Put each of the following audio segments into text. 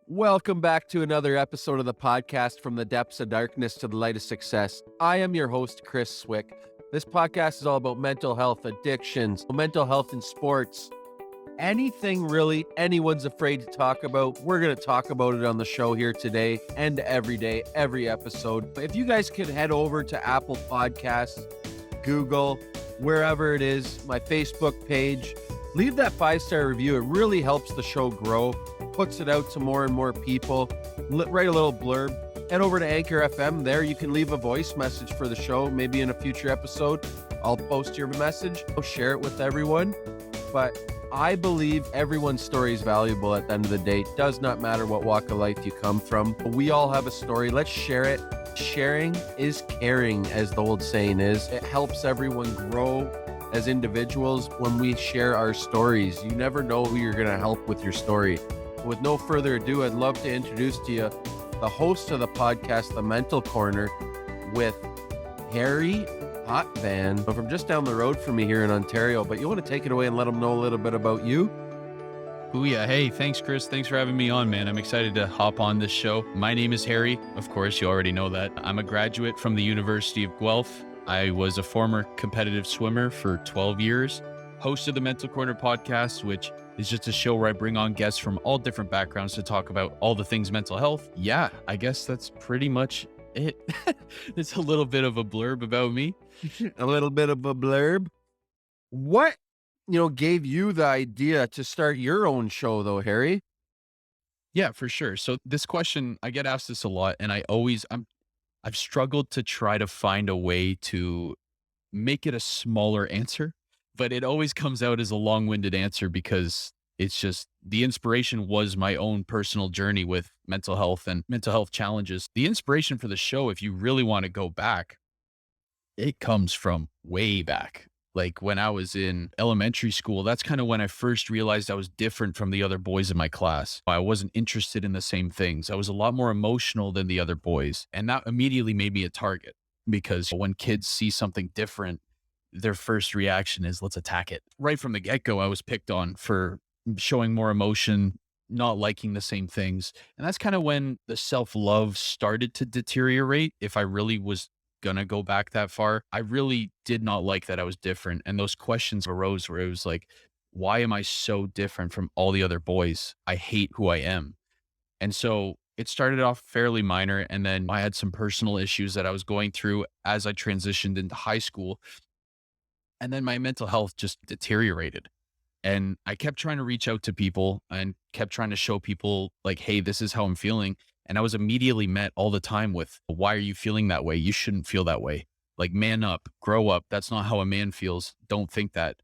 Welcome back to another episode of the podcast, From the Depths of Darkness to the Light of Success. I am your host, Chris Swick. This podcast is all about mental health, addictions, mental health in sports, anything really anyone's afraid to talk about. We're going to talk about it on the show here today and every day, every episode. If you guys could head over to Apple Podcasts, Google, wherever it is, my Facebook page, leave that 5-star review. It really helps the show grow, puts it out to more and more people. Write a little blurb. Head over to Anchor FM. There you can leave a voice message for the show. Maybe in a future episode, I'll post your message. I'll share it with everyone. But I believe everyone's story is valuable at the end of the day. It does not matter what walk of life you come from. We all have a story. Let's share it. Sharing is caring, as the old saying is. It helps everyone grow as individuals when we share our stories. You never know who you're going to help with your story. With no further ado, I'd love to introduce to you the host of the podcast, The Mental Corner, with Harry Potvin from just down the road from me here in Ontario. But you want to take it away and let them know a little bit about you? Oh yeah. Hey, thanks, Chris. Thanks for having me on, man. I'm excited to hop on this show. My name is Harry. Of course, you already know that. I'm a graduate from the University of Guelph. I was a former competitive swimmer for 12 years, host of the Mental Corner podcast, which is just a show where I bring on guests from all different backgrounds to talk about all the things mental health. Yeah, I guess that's pretty much it. It's a little bit of a blurb about me. A little bit of a blurb. What, gave you the idea to start your own show though, Harry? Yeah, for sure. So this question, I get asked this a lot, and I've struggled to try to find a way to make it a smaller answer, but it always comes out as a long-winded answer because it's just the inspiration was my own personal journey with mental health and mental health challenges. The inspiration for the show, if you really want to go back, it comes from way back. Like when I was in elementary school, that's kind of when I first realized I was different from the other boys in my class. I wasn't interested in the same things. I was a lot more emotional than the other boys. And that immediately made me a target because when kids see something different, their first reaction is let's attack it. Right from the get-go, I was picked on for showing more emotion, not liking the same things. And that's kind of when the self-love started to deteriorate. If I really was gonna go back that far, I really did not like that I was different. And those questions arose where it was like, why am I so different from all the other boys? I hate who I am. And so it started off fairly minor. And then I had some personal issues that I was going through as I transitioned into high school. And then my mental health just deteriorated. And I kept trying to reach out to people and kept trying to show people like, hey, this is how I'm feeling. And I was immediately met all the time with, why are you feeling that way? You shouldn't feel that way. Like, man up, grow up. That's not how a man feels. Don't think that.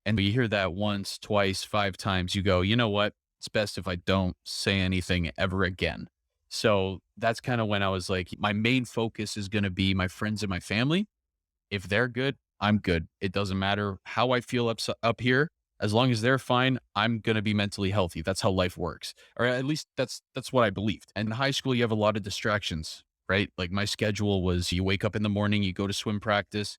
And you hear that once, twice, 5 times, you go, you know what? It's best if I don't say anything ever again. So that's kind of when I was like, my main focus is going to be my friends and my family. If they're good, I'm good. It doesn't matter how I feel up here. As long as they're fine, I'm going to be mentally healthy. That's how life works. Or at least that's what I believed. And in high school, you have a lot of distractions, right? Like my schedule was you wake up in the morning, you go to swim practice,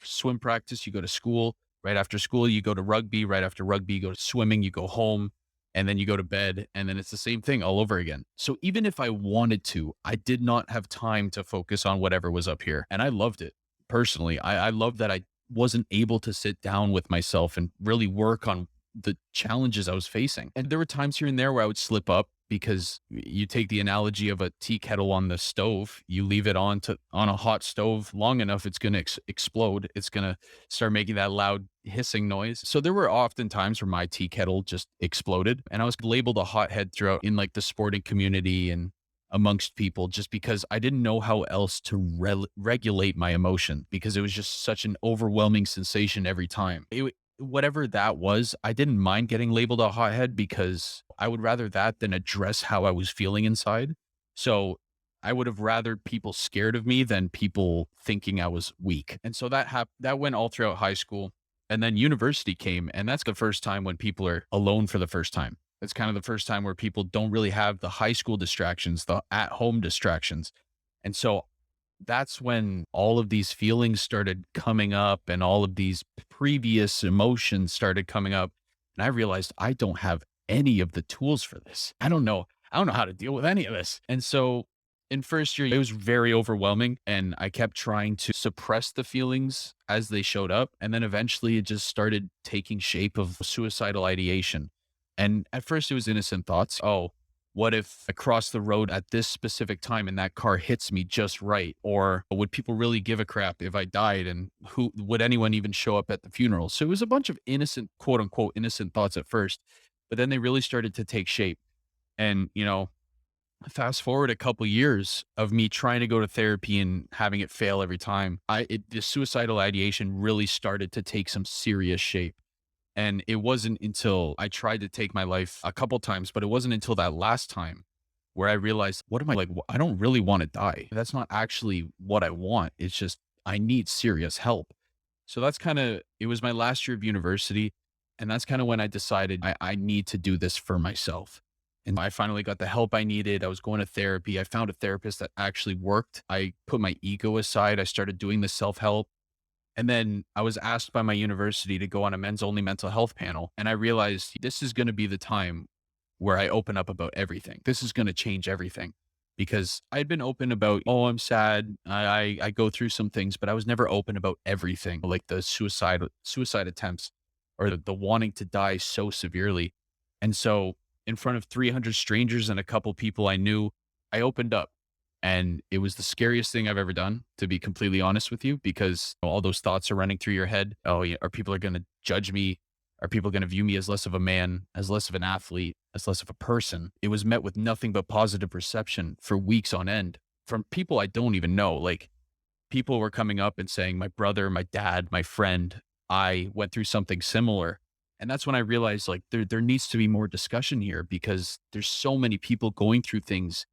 you go to school. Right after school, you go to rugby. Right after rugby, you go to swimming, you go home, and then you go to bed. And then it's the same thing all over again. So even if I wanted to, I did not have time to focus on whatever was up here. And I loved it. Personally, I love that I wasn't able to sit down with myself and really work on the challenges I was facing. And there were times here and there where I would slip up because you take the analogy of a tea kettle on the stove, you leave it on a hot stove long enough, it's going to explode. It's going to start making that loud hissing noise. So there were often times where my tea kettle just exploded and I was labeled a hothead throughout in like the sporting community and amongst people just because I didn't know how else to regulate my emotion because it was just such an overwhelming sensation every time. Whatever that was, I didn't mind getting labeled a hothead because I would rather that than address how I was feeling inside. So I would have rather people scared of me than people thinking I was weak. And so that went all throughout high school. And then university came, and that's the first time when people are alone for the first time. It's kind of the first time where people don't really have the high school distractions, the at-home distractions. And so that's when all of these feelings started coming up and all of these previous emotions started coming up. And I realized I don't have any of the tools for this. I don't know I don't know how to deal with any of this. And so in first year, it was very overwhelming. And I kept trying to suppress the feelings as they showed up. And then eventually it just started taking shape of suicidal ideation. And at first it was innocent thoughts. Oh, what if I cross the road at this specific time and that car hits me just right? Or would people really give a crap if I died? And who would anyone even show up at the funeral? So it was a bunch of innocent, quote unquote, innocent thoughts at first, but then they really started to take shape. And, fast forward a couple years of me trying to go to therapy and having it fail every time, the suicidal ideation really started to take some serious shape. And it wasn't until I tried to take my life a couple times, but it wasn't until that last time where I realized, what am I like? I don't really want to die. That's not actually what I want. It's just, I need serious help. So that's kind of, it was my last year of university. And that's kind of when I decided I need to do this for myself. And I finally got the help I needed. I was going to therapy. I found a therapist that actually worked. I put my ego aside. I started doing the self help. And then I was asked by my university to go on a men's only mental health panel. And I realized this is going to be the time where I open up about everything. This is going to change everything because I'd been open about, oh, I'm sad. I go through some things, but I was never open about everything, like the suicide attempts or the wanting to die so severely. And so in front of 300 strangers and a couple people I knew, I opened up. And it was the scariest thing I've ever done, to be completely honest with you, because all those thoughts are running through your head. Oh, yeah, are people going to judge me? Are people going to view me as less of a man, as less of an athlete, as less of a person? It was met with nothing but positive reception for weeks on end from people I don't even know. Like people were coming up and saying, my brother, my dad, my friend, I went through something similar. And that's when I realized like there needs to be more discussion here because there's so many people going through things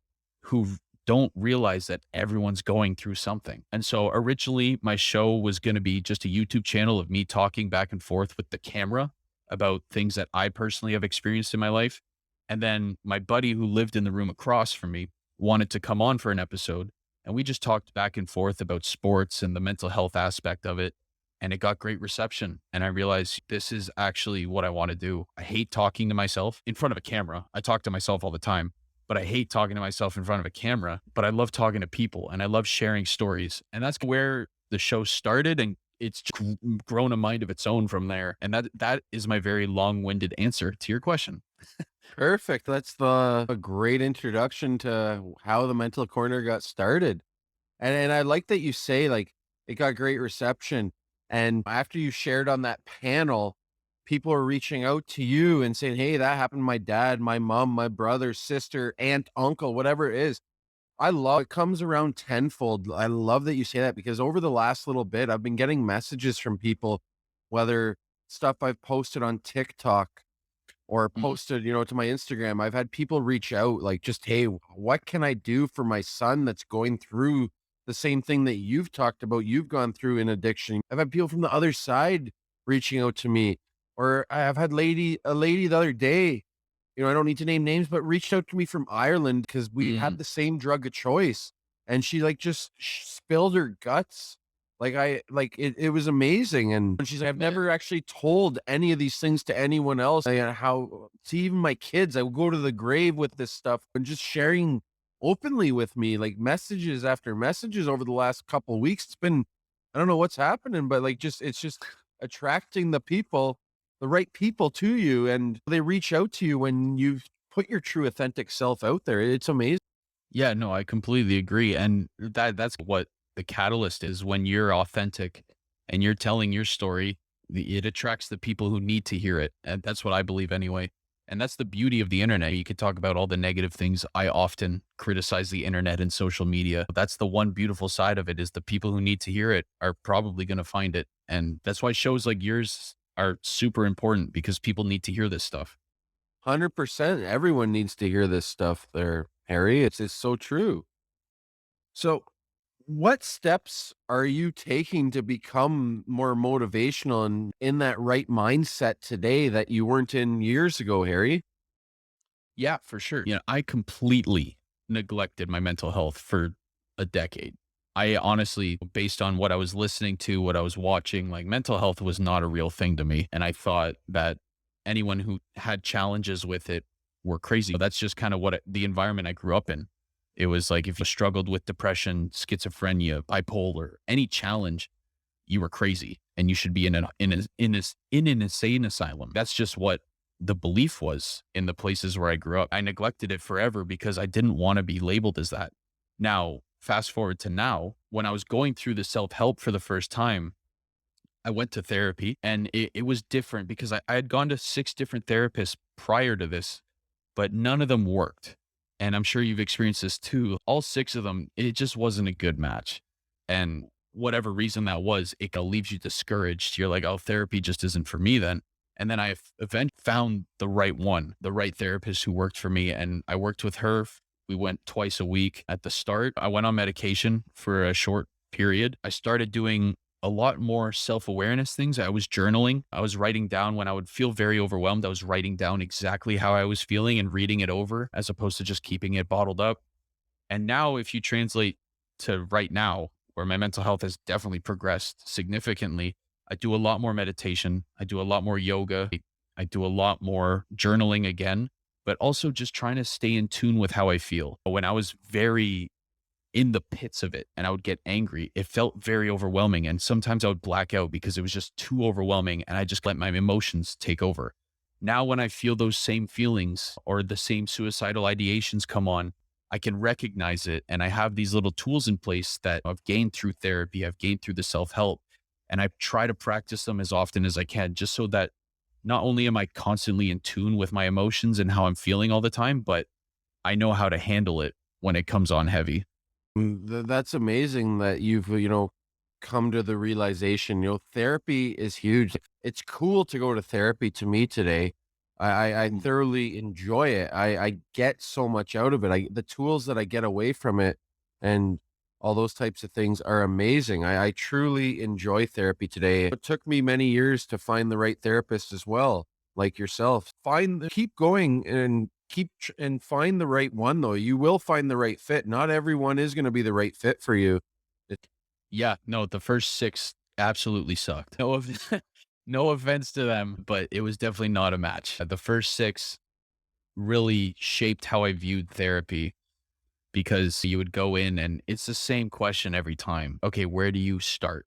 who don't realize that everyone's going through something. And so originally my show was going to be just a YouTube channel of me talking back and forth with the camera about things that I personally have experienced in my life. And then my buddy who lived in the room across from me wanted to come on for an episode. And we just talked back and forth about sports and the mental health aspect of it. And it got great reception. And I realized this is actually what I want to do. I hate talking to myself in front of a camera. I talk to myself all the time, but I hate talking to myself in front of a camera. But I love talking to people and I love sharing stories. And that's where the show started. And it's just grown a mind of its own from there. And that is my very long-winded answer to your question. Perfect. That's a great introduction to how the Mental Corner got started. And I like that you say like it got great reception. And after you shared on that panel, people are reaching out to you and saying, "Hey, that happened to my dad, my mom, my brother, sister, aunt, uncle, whatever it is." I love it comes around tenfold. I love that you say that because over the last little bit, I've been getting messages from people, whether stuff I've posted on TikTok or Mm, posted, to my Instagram. I've had people reach out like just, "Hey, what can I do for my son that's going through the same thing that you've talked about, you've gone through in addiction?" I've had people from the other side reaching out to me, or I've had a lady the other day, I don't need to name names, but reached out to me from Ireland because we mm, had the same drug of choice, and she, like, just spilled her guts. It was amazing, and she's like, "I've man. never actually told any of these things to anyone else, and how to even my kids, I will go to the grave with this stuff," and just sharing openly with me, like, messages after messages over the last couple weeks. It's been I don't know what's happening, but, like, it's just attracting the right people to you, and they reach out to you when you've put your true authentic self out there. It's amazing. Yeah, no, I completely agree. And that's what the catalyst is when you're authentic and you're telling your story, it attracts the people who need to hear it. And that's what I believe anyway. And that's the beauty of the internet. You could talk about all the negative things. I often criticize the internet and social media. That's the one beautiful side of it is the people who need to hear it are probably going to find it. And that's why shows like yours are super important because people need to hear this stuff. 100%. Everyone needs to hear this stuff there, Harry. It's so true. So, what steps are you taking to become more motivational and in that right mindset today that you weren't in years ago, Harry? Yeah, for sure. I completely neglected my mental health for a decade. I honestly, based on what I was listening to, what I was watching, like mental health was not a real thing to me. And I thought that anyone who had challenges with it were crazy. That's just kind of the environment I grew up in. It was like if you struggled with depression, schizophrenia, bipolar, any challenge, you were crazy and you should be in an insane asylum. That's just what the belief was in the places where I grew up. I neglected it forever because I didn't want to be labeled as that. Now, fast forward to now, when I was going through the self-help for the first time, I went to therapy and it was different because I had gone to 6 different therapists prior to this, but none of them worked. And I'm sure you've experienced this too. All 6 of them, it just wasn't a good match. And whatever reason that was, it leaves you discouraged. You're like, oh, therapy just isn't for me then. And then I eventually found the right one, the right therapist who worked for me. And I worked with her. We went twice a week at the start. I went on medication for a short period. I started doing a lot more self-awareness things. I was journaling. I was writing down when I would feel very overwhelmed. I was writing down exactly how I was feeling and reading it over as opposed to just keeping it bottled up. And now if you translate to right now, where my mental health has definitely progressed significantly, I do a lot more meditation. I do a lot more yoga. I do a lot more journaling again, but also just trying to stay in tune with how I feel. When I was very in the pits of it and I would get angry, it felt very overwhelming. And sometimes I would black out because it was just too overwhelming and I just let my emotions take over. Now, when I feel those same feelings or the same suicidal ideations come on, I can recognize it. And I have these little tools in place that I've gained through therapy, I've gained through the self-help, and I try to practice them as often as I can, just so that not only am I constantly in tune with my emotions and how I'm feeling all the time, but I know how to handle it when it comes on heavy. That's amazing that you've, come to the realization, therapy is huge. It's cool to go to therapy to me today. I thoroughly enjoy it. I get so much out of it. The tools that I get away from it and all those types of things are amazing. I truly enjoy therapy today. It took me many years to find the right therapist as well, like yourself. Keep going and and find the right one though. You will find the right fit. Not everyone is going to be the right fit for you. It- Yeah, no, the first 6 absolutely sucked. No, no offense to them, but it was definitely not a match. The first 6 really shaped how I viewed therapy because you would go in and it's the same question every time. Okay, where do you start?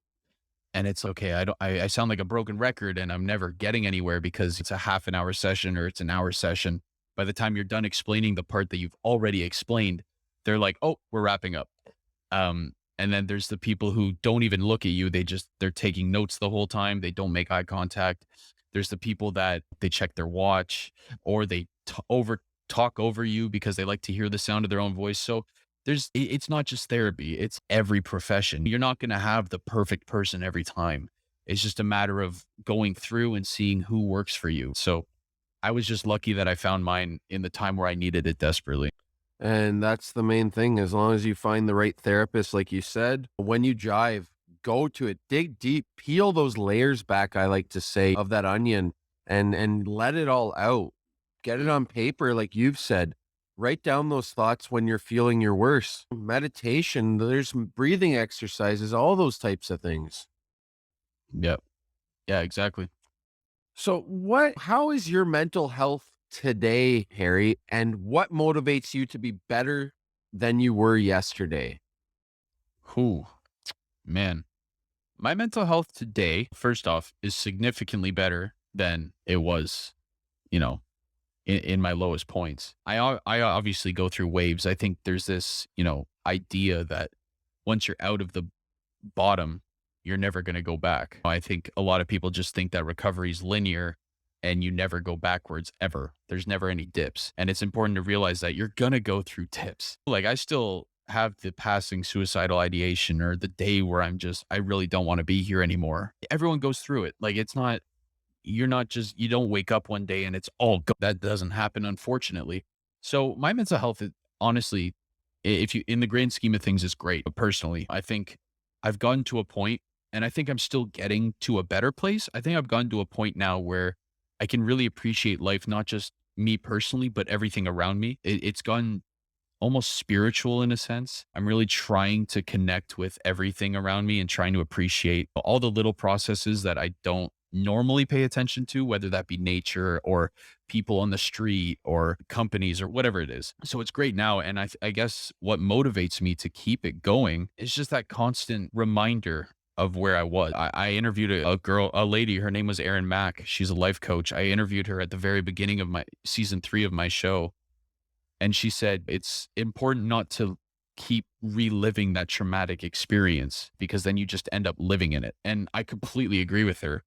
And it's okay. I sound like a broken record and I'm never getting anywhere because it's a half an hour session or it's an hour session. By the time you're done explaining the part that you've already explained, they're like, oh, we're wrapping up. And then there's the people who don't even look at you. They're taking notes the whole time. They don't make eye contact. There's the people that they check their watch or they talk over you because they like to hear the sound of their own voice. So it's not just therapy. It's every profession. You're not going to have the perfect person every time. It's just a matter of going through and seeing who works for you. So I was just lucky that I found mine in the time where I needed it desperately. And that's the main thing. As long as you find the right therapist, like you said, when you jive, go to it, dig deep, peel those layers back, I like to say, of that onion and let it all out. Get it on paper, like you've said. Write down those thoughts when you're feeling your worst. Meditation, there's breathing exercises, all those types of things. Yep. Yeah, exactly. So how is your mental health today, Harry? And what motivates you to be better than you were yesterday? Whew, man. My mental health today, first off, is significantly better than it was, you know, in my lowest points. I obviously go through waves. I think there's this, idea that once you're out of the bottom, you're never going to go back. I think a lot of people just think that recovery is linear and you never go backwards ever. There's never any dips. And it's important to realize that you're going to go through dips. Like I still have the passing suicidal ideation or the day where I really don't want to be here anymore. Everyone goes through it. Like you don't wake up one day and it's all that doesn't happen, unfortunately. So my mental health, honestly, if you, in the grand scheme of things, is great. But personally, I think I've gotten to a point and I think I'm still getting to a better place. I think I've gotten to a point now where I can really appreciate life, not just me personally, but everything around me. It's gone almost spiritual in a sense. I'm really trying to connect with everything around me and trying to appreciate all the little processes that I don't normally pay attention to, whether that be nature or people on the street or companies or whatever it is. So it's great now. And I guess what motivates me to keep it going is just that constant reminder of where I was. I interviewed a lady, her name was Erin Mack. She's a life coach. I interviewed her at the very beginning of my season 3 of my show. And she said, it's important not to keep reliving that traumatic experience because then you just end up living in it. And I completely agree with her,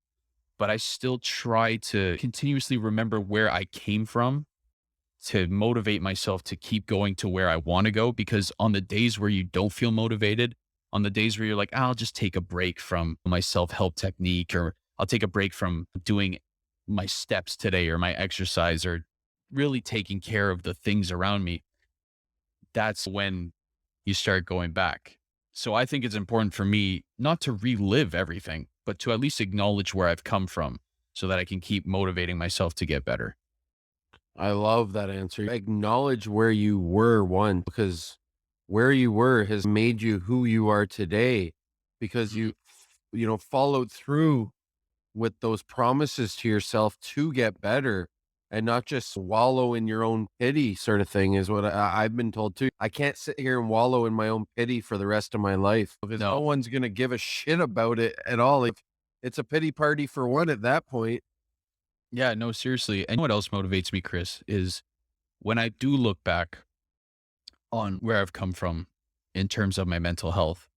but I still try to continuously remember where I came from to motivate myself to keep going to where I want to go. Because on the days where you don't feel motivated, on the days where you're like, I'll just take a break from my self-help technique, or I'll take a break from doing my steps today or my exercise or really taking care of the things around me, that's when you start going back. So I think it's important for me not to relive everything, but to at least acknowledge where I've come from so that I can keep motivating myself to get better. I love that answer. Acknowledge where you were one, because where you were has made you who you are today, because Mhm. followed through with those promises to yourself to get better and not just wallow in your own pity sort of thing is what I've been told too. I can't sit here and wallow in my own pity for the rest of my life because no No. one's going to give a shit about it at all. Like, it's a pity party for one at that point. Yeah, no, seriously. And what else motivates me, Chris, is when I do look back on where I've come from in terms of my mental health,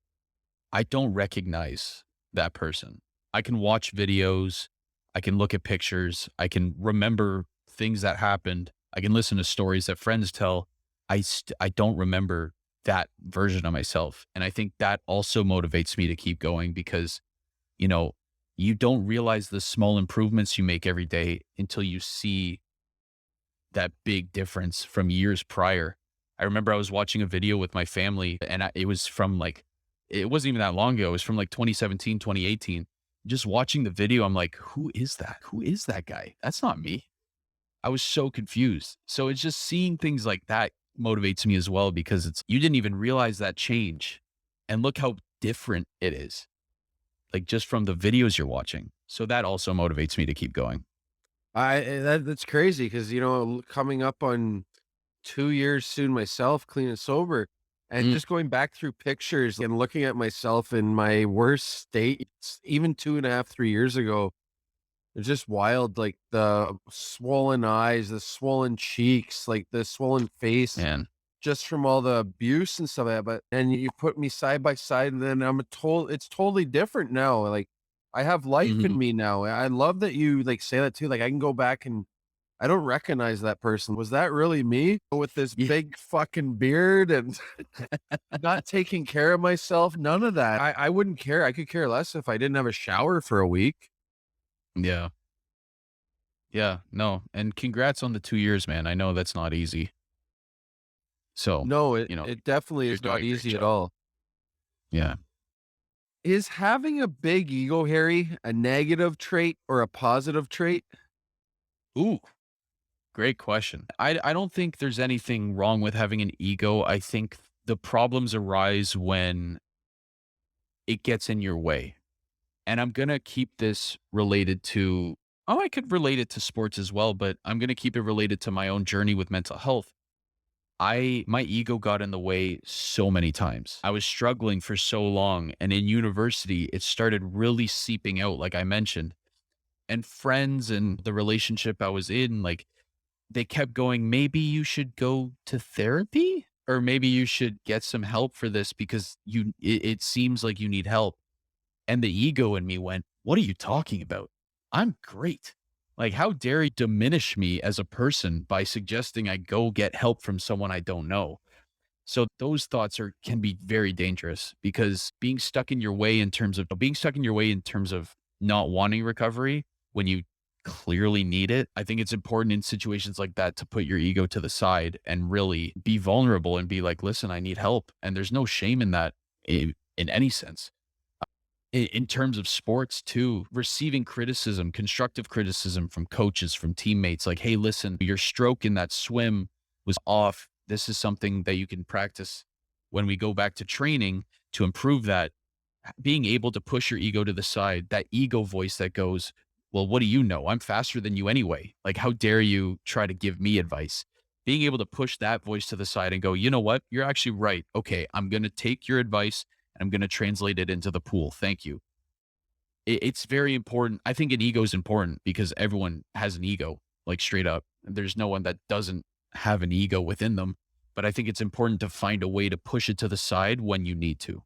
I don't recognize that person. I can watch videos, I can look at pictures, I can remember things that happened, I can listen to stories that friends tell. I don't remember that version of myself. And I think that also motivates me to keep going because, you know, you don't realize the small improvements you make every day until you see that big difference from years prior. I remember I was watching a video with my family and it was from like, it wasn't even that long ago. It was from like 2017, 2018. Just watching the video, I'm like, who is that? Who is that guy? That's not me. I was so confused. So it's just seeing things like that motivates me as well because you didn't even realize that change. And look how different it is, like just from the videos you're watching. So that also motivates me to keep going. That's crazy because coming up on 2 years soon myself, clean and sober, and Mm, just going back through pictures and looking at myself in my worst state, even 2.5, 3 years ago. It's just wild, like the swollen eyes, the swollen cheeks, like the swollen face, man. just from all the abuse and stuff like that. But and you put me side by side, and then it's totally different now. Like, I have life Mhm. in me now. I love that you like say that too. Like, I can go back and I don't recognize that person. Was that really me with this Yeah. big fucking beard and not taking care of myself? None of that. I wouldn't care. I could care less if I didn't have a shower for a week. Yeah. Yeah. No. And congrats on the 2 years, man. I know that's not easy. So, No, it you know, it definitely you're is doing not a great easy at job. all. Yeah. Is having a big ego, Harry, a negative trait or a positive trait? Ooh, great question. I don't think there's anything wrong with having an ego. I think the problems arise when it gets in your way. And I'm going to keep this related to, oh, I could relate it to sports as well, but I'm going to keep it related to my own journey with mental health. My ego got in the way so many times. I was struggling for so long. And in university, it started really seeping out, like I mentioned. And friends and the relationship I was in, like, they kept going, maybe you should go to therapy or maybe you should get some help for this because it seems like you need help. And the ego in me went, what are you talking about? I'm great. Like, how dare you diminish me as a person by suggesting I go get help from someone I don't know? So those thoughts can be very dangerous because being stuck in your way in terms of not wanting recovery when you clearly need it. I think it's important in situations like that to put your ego to the side and really be vulnerable and be like, listen, I need help. And there's no shame in that in any sense. In terms of sports too, receiving criticism, constructive criticism from coaches, from teammates, like, hey, listen, your stroke in that swim was off. This is something that you can practice when we go back to training to improve that. Being able to push your ego to the side, that ego voice that goes, well, what do you know? I'm faster than you anyway. Like, how dare you try to give me advice? Being able to push that voice to the side and go, you know what? You're actually right. Okay, I'm going to take your advice and I'm going to translate it into the pool. Thank you. It's very important. I think an ego is important because everyone has an ego, like straight up. There's no one that doesn't have an ego within them. But I think it's important to find a way to push it to the side when you need to.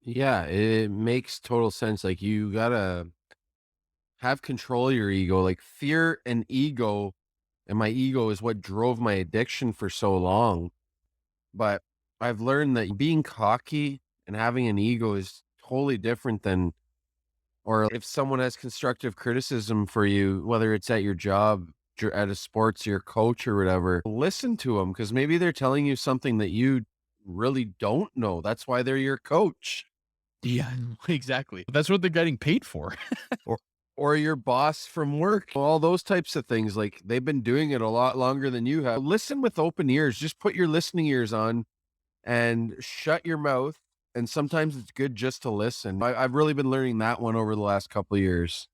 Yeah, it makes total sense. Like you gotta have control of your ego. Like fear and ego, and my ego is what drove my addiction for so long. But I've learned that being cocky and having an ego is totally different than, or if someone has constructive criticism for you, whether it's at your job, at a sports, your coach or whatever, listen to them because maybe they're telling you something that you really don't know. That's why they're your coach. Yeah, exactly. That's what they're getting paid for. Or or your boss from work, all those types of things, like, they've been doing it a lot longer than you have. Listen with open ears, just put your listening ears on and shut your mouth, and sometimes it's good just to listen. I've really been learning that one over the last couple of years.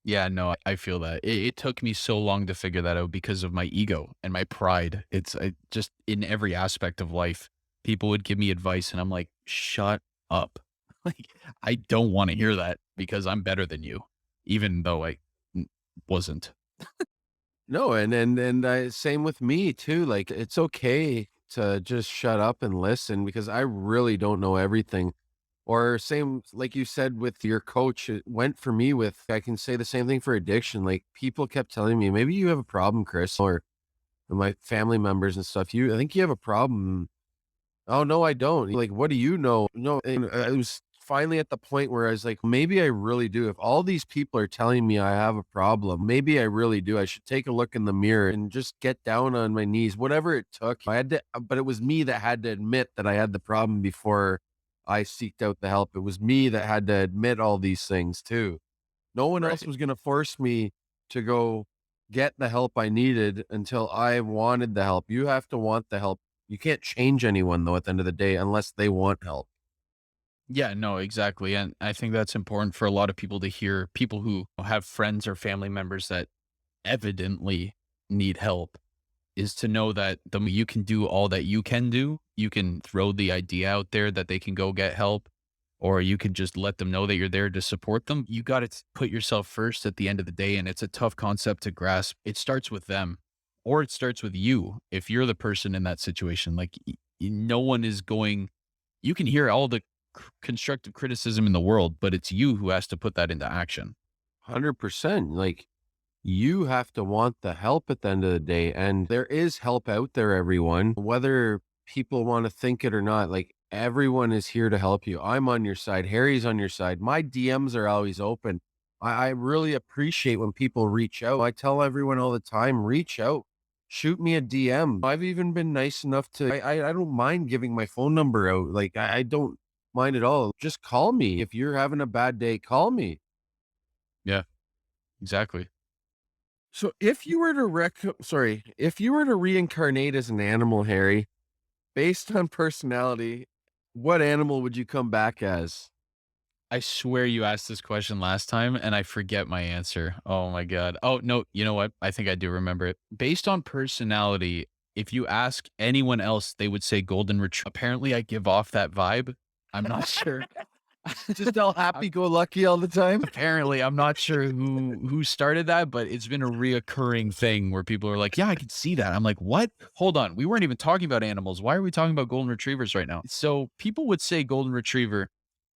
Yeah, no, I feel that. It took me so long to figure that out because of my ego and my pride. Just in every aspect of life, people would give me advice and I'm like, shut up. Like, I don't want to hear that because I'm better than you, even though wasn't. No, and I same with me too, like, it's okay to just shut up and listen because I really don't know everything. Or same, like you said with your coach, it went for me with I can say the same thing for addiction. Like people kept telling me, maybe you have a problem, Chris, or my family members and stuff. I think you have a problem. Oh no, I don't. Like, what do you know? No, and I was finally at the point where I was like, maybe I really do. If all these people are telling me I have a problem, maybe I really do. I should take a look in the mirror and just get down on my knees, whatever it took. I had to, but it was me that had to admit that I had the problem before I seeked out the help. It was me that had to admit all these things too. No one else Right. was going to force me to go get the help I needed until I wanted the help. You have to want the help. You can't change anyone though at the end of the day unless they want help. Yeah, no, exactly. And I think that's important for a lot of people to hear, people who have friends or family members that evidently need help, is to know that you can do all that you can do. You can throw the idea out there that they can go get help, or you can just let them know that you're there to support them. You got to put yourself first at the end of the day. And it's a tough concept to grasp. It starts with them, or it starts with you. If you're the person in that situation, like no one is going, you can hear all the constructive criticism in the world, but it's you who has to put that into action. 100%. Like you have to want the help at the end of the day. And there is help out there, everyone, whether people want to think it or not. Like everyone is here to help you. I'm on your side. Harry's on your side. My DMs are always open. I really appreciate when people reach out. I tell everyone all the time, reach out, shoot me a DM. I've even been nice enough to, I don't mind giving my phone number out. Like I don't mind at all. Just call me. If you're having a bad day, call me. Yeah, exactly. So if you were to reincarnate as an animal, Harry, based on personality, what animal would you come back as? I swear you asked this question last time and I forget my answer. Oh my God. Oh, no. You know what? I think I do remember it. Based on personality, if you ask anyone else, they would say golden retriever. Apparently, I give off that vibe. I'm not sure. Just all happy go lucky all the time? Apparently, I'm not sure who started that, but it's been a reoccurring thing where people are like, "Yeah, I can see that." I'm like, "What? Hold on. We weren't even talking about animals. Why are we talking about golden retrievers right now?" So people would say golden retriever.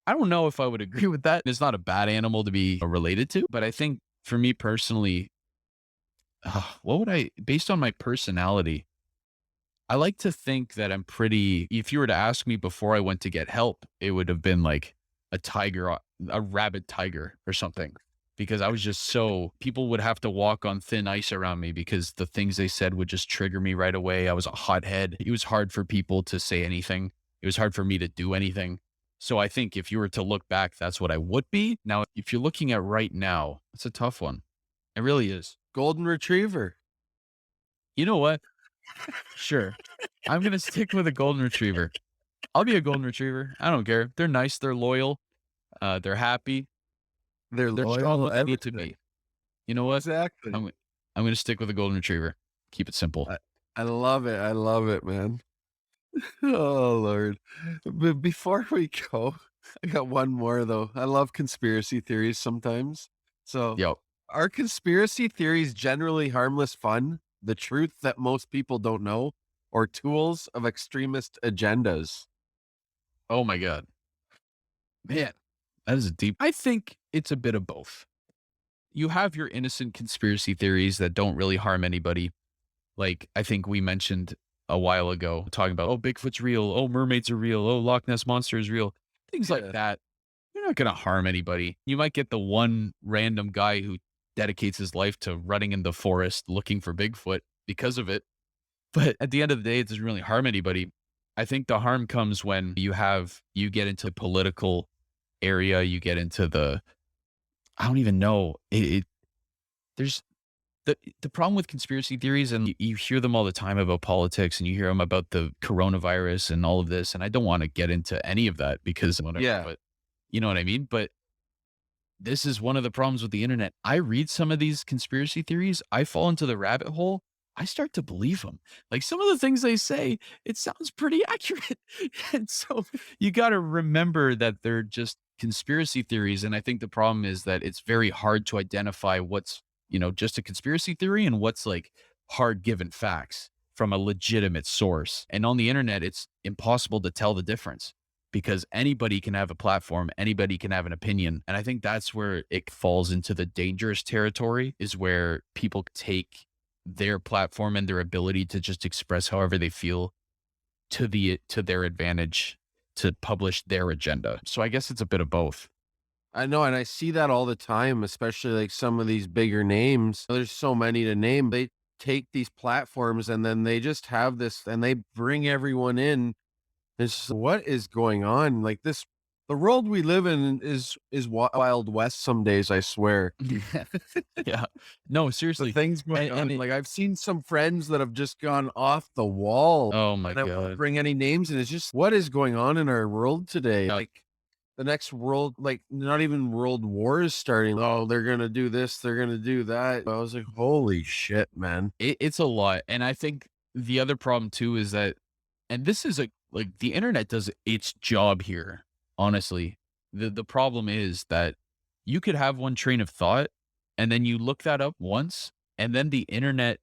I don't know if I would agree with that. It's not a bad animal to be related to, but I think for me personally, what would I, based on my personality, I like to think that I'm pretty, if you were to ask me before I went to get help, it would have been like a tiger, a rabid tiger or something. Because I was just so, people would have to walk on thin ice around me because the things they said would just trigger me right away. I was a hothead. It was hard for people to say anything. It was hard for me to do anything. So I think if you were to look back, that's what I would be. Now, if you're looking at right now, it's a tough one. It really is. Golden retriever. You know what? Sure. I'm going to stick with a golden retriever. I'll be a golden retriever. I don't care. They're nice. They're loyal. They're happy. They're They're strong loyal, when they need to everything. be. You know what? Exactly. I'm I'm gonna stick with a golden retriever. Keep it simple. I love it. I love it, man. Oh Lord. But before we go, I got one more though. I love conspiracy theories sometimes. So, Yep. are conspiracy theories generally harmless fun, the truth that most people don't know, or tools of extremist agendas? Oh my god. Man, that is a deep I think it's a bit of both. You have your innocent conspiracy theories that don't really harm anybody. Like, I think we mentioned a while ago, talking about, oh, Bigfoot's real. Oh, mermaids are real. Oh, Loch Ness Monster is real. Things like Yeah. that. You're not going to harm anybody. You might get the one random guy who dedicates his life to running in the forest looking for Bigfoot because of it. But at the end of the day, it doesn't really harm anybody. I think the harm comes when you get into the political area, you get into I don't even know. There's the problem with conspiracy theories, and you hear them all the time about politics, and you hear them about the coronavirus and all of this, and I don't wanna get into any of that because whatever, Yeah. but you know what I mean? But this is one of the problems with the internet. I read some of these conspiracy theories, I fall into the rabbit hole, I start to believe them. Like, some of the things they say, it sounds pretty accurate, and so you gotta remember that they're just conspiracy theories, and I think the problem is that it's very hard to identify what's, just a conspiracy theory and what's, like, hard given facts from a legitimate source, and on the internet, it's impossible to tell the difference because anybody can have a platform, anybody can have an opinion. And I think that's where it falls into the dangerous territory, is where people take their platform and their ability to just express however they feel to their advantage to publish their agenda. So I guess it's a bit of both. I know, and I see that all the time, especially like some of these bigger names. There's so many to name. They take these platforms and then they just have this and they bring everyone in. It's just, what is going on? Like this, the world we live in is wild west some days, I swear. Yeah. Yeah. No, The seriously. things going And on. it Like I've seen some friends that have just gone off the wall. oh my And I won't god. bring any names, and it's just what is going on in our world today? Like the next world, like not even world war is starting. Oh, they're gonna do this, they're gonna do that. I was like, holy shit, man. It's a lot. And I think the other problem too is that, and this is like the internet does its job here, honestly. The problem is that you could have one train of thought and then you look that up once, and then the internet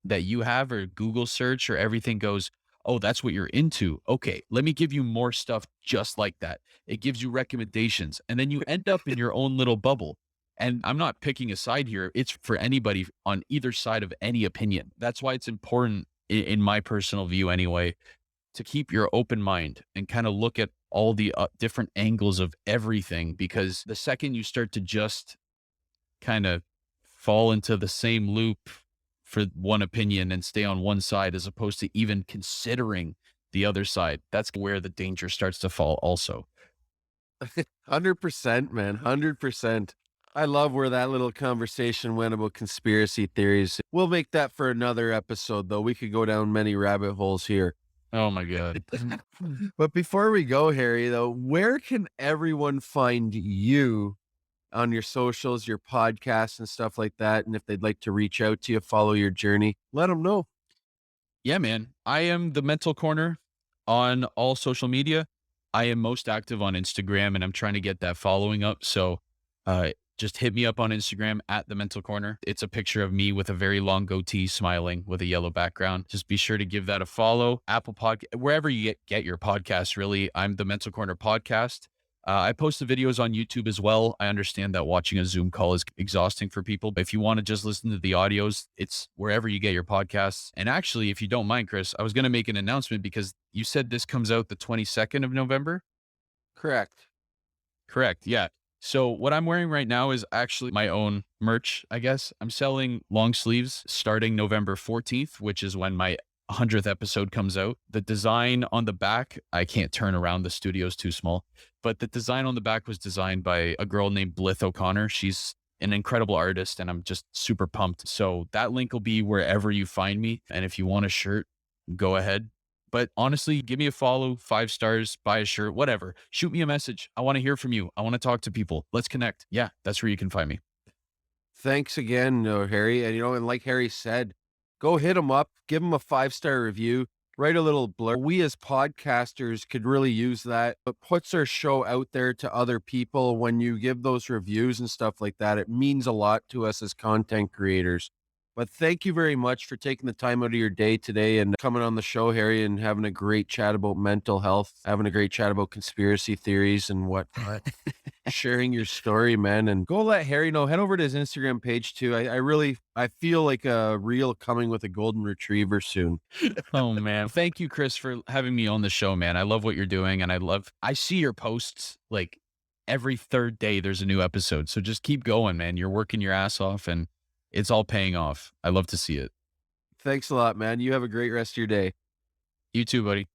that you have or Google search or everything goes, oh, that's what you're into. Okay, let me give you more stuff just like that. It gives you recommendations, and then you end up in your own little bubble. And I'm not picking a side here. It's for anybody on either side of any opinion. That's why it's important, in my personal view anyway, to keep your open mind and kind of look at all the different angles of everything. Because the second you start to just kind of fall into the same loop for one opinion and stay on one side as opposed to even considering the other side, that's where the danger starts to fall also. 100%, man. 100%. I love where that little conversation went about conspiracy theories. We'll make that for another episode, though. We could go down many rabbit holes here. Oh my god. But before we go, Harry, though, where can everyone find you on your socials, your podcasts, and stuff like that? And if they'd like to reach out to you, follow your journey, let them know. Yeah, man. I am the Mental Corner on all social media. I am most active on Instagram and I'm trying to get that following up. So just hit me up on Instagram at the Mental Corner. It's a picture of me with a very long goatee smiling with a yellow background. Just be sure to give that a follow. Apple Podcast, wherever you get your podcasts, really. I'm the Mental Corner Podcast. I post the videos on YouTube as well. I understand that watching a Zoom call is exhausting for people, but if you want to just listen to the audios, it's wherever you get your podcasts. And actually, if you don't mind, Chris, I was going to make an announcement because you said this comes out the 22nd of November. Correct. Correct. Yeah. So what I'm wearing right now is actually my own merch, I guess. I'm selling long sleeves starting November 14th, which is when my 100th episode comes out. The design on the back, I can't turn around, the studio's too small, but the design on the back was designed by a girl named Blith O'Connor. She's an incredible artist and I'm just super pumped. So that link will be wherever you find me. And if you want a shirt, go ahead. But honestly, give me a follow, 5 stars, buy a shirt, whatever. Shoot me a message. I want to hear from you. I want to talk to people. Let's connect. Yeah, that's where you can find me. Thanks again, Harry. And, and like Harry said, go hit him up, give him a 5-star review, write a little blurb. We as podcasters could really use that. It puts our show out there to other people. When you give those reviews and stuff like that, it means a lot to us as content creators. But thank you very much for taking the time out of your day today and coming on the show, Harry, and having a great chat about mental health, having a great chat about conspiracy theories and whatnot. Sharing your story, man. And go let Harry know. Head over to his Instagram page too. I feel like a reel coming with a golden retriever soon. Oh man. Thank you, Chris, for having me on the show, man. I love what you're doing. And I see your posts like every third day there's a new episode. So just keep going, man. You're working your ass off and it's all paying off. I love to see it. Thanks a lot, man. You have a great rest of your day. You too, buddy.